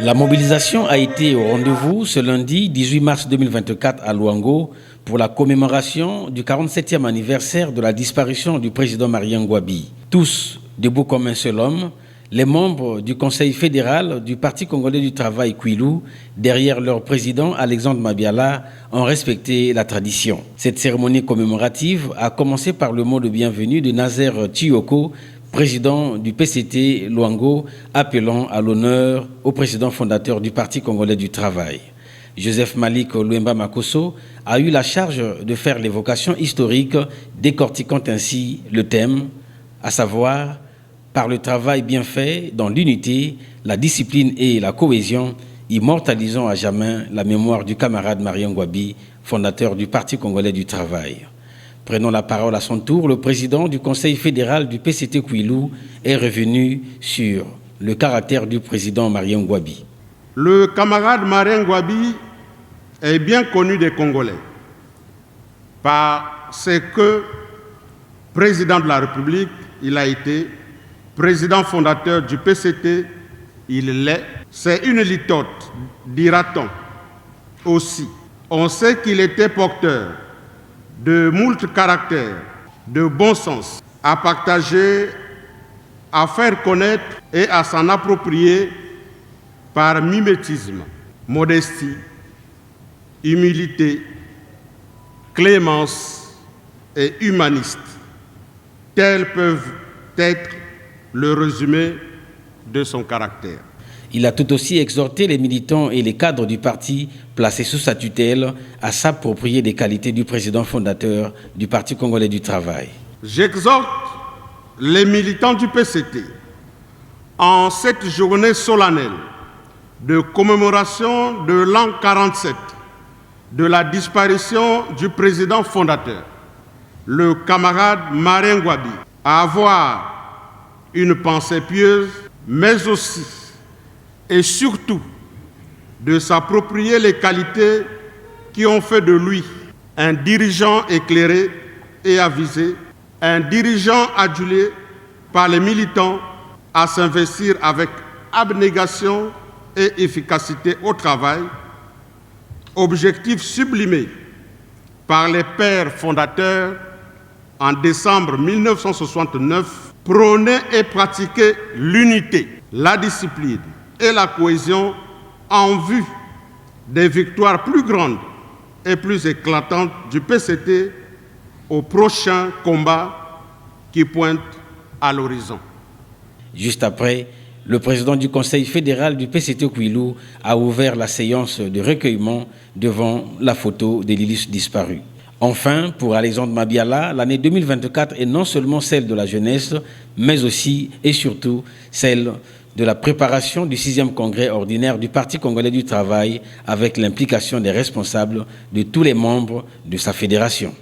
La mobilisation a été au rendez-vous ce lundi 18 mars 2024 à Luango pour la commémoration du 47e anniversaire de la disparition du président Marien Ngouabi. Tous debout comme un seul homme, les membres du Conseil fédéral du Parti congolais du travail Kwilu, derrière leur président Alexandre Mabiala, ont respecté la tradition. Cette cérémonie commémorative a commencé par le mot de bienvenue de Nazer Tchioko, président du PCT Luango, appelant à l'honneur au président fondateur du Parti congolais du travail. Joseph Malik Luemba Makosso a eu la charge de faire l'évocation historique, décortiquant ainsi le thème, à savoir par le travail bien fait dans l'unité, la discipline et la cohésion, immortalisons à jamais la mémoire du camarade Marien Ngouabi, fondateur du Parti congolais du travail. Prenant la parole à son tour, le président du Conseil fédéral du PCT Kwilu est revenu sur le caractère du président Marien Ngouabi. Le camarade Marien Ngouabi est bien connu des Congolais parce que président de la République, il a été président fondateur du PCT, il l'est. C'est une litote, dira-t-on aussi. On sait qu'il était porteur de moult caractères, de bon sens, à partager, à faire connaître et à s'en approprier par mimétisme, modestie, humilité, clémence et humaniste. Tels peuvent être le résumé de son caractère. Il a tout aussi exhorté les militants et les cadres du parti placés sous sa tutelle à s'approprier des qualités du président fondateur du Parti congolais du travail. J'exhorte les militants du PCT en cette journée solennelle de commémoration de l'an 47 de la disparition du président fondateur, le camarade Marien Ngouabi, à avoir une pensée pieuse, mais aussi et surtout de s'approprier les qualités qui ont fait de lui un dirigeant éclairé et avisé, un dirigeant adulé par les militants à s'investir avec abnégation et efficacité au travail, objectif sublimé par les pères fondateurs en décembre 1969, prôner et pratiquer l'unité, la discipline et la cohésion en vue des victoires plus grandes et plus éclatantes du PCT au prochain combat qui pointe à l'horizon. Juste après, le président du Conseil fédéral du PCT Kwilu a ouvert la séance de recueillement devant la photo des Lilus disparus. Enfin, pour Alexandre Mabiala, l'année 2024 est non seulement celle de la jeunesse, mais aussi et surtout celle de la préparation du 6e congrès ordinaire du Parti congolais du travail avec l'implication des responsables de tous les membres de sa fédération.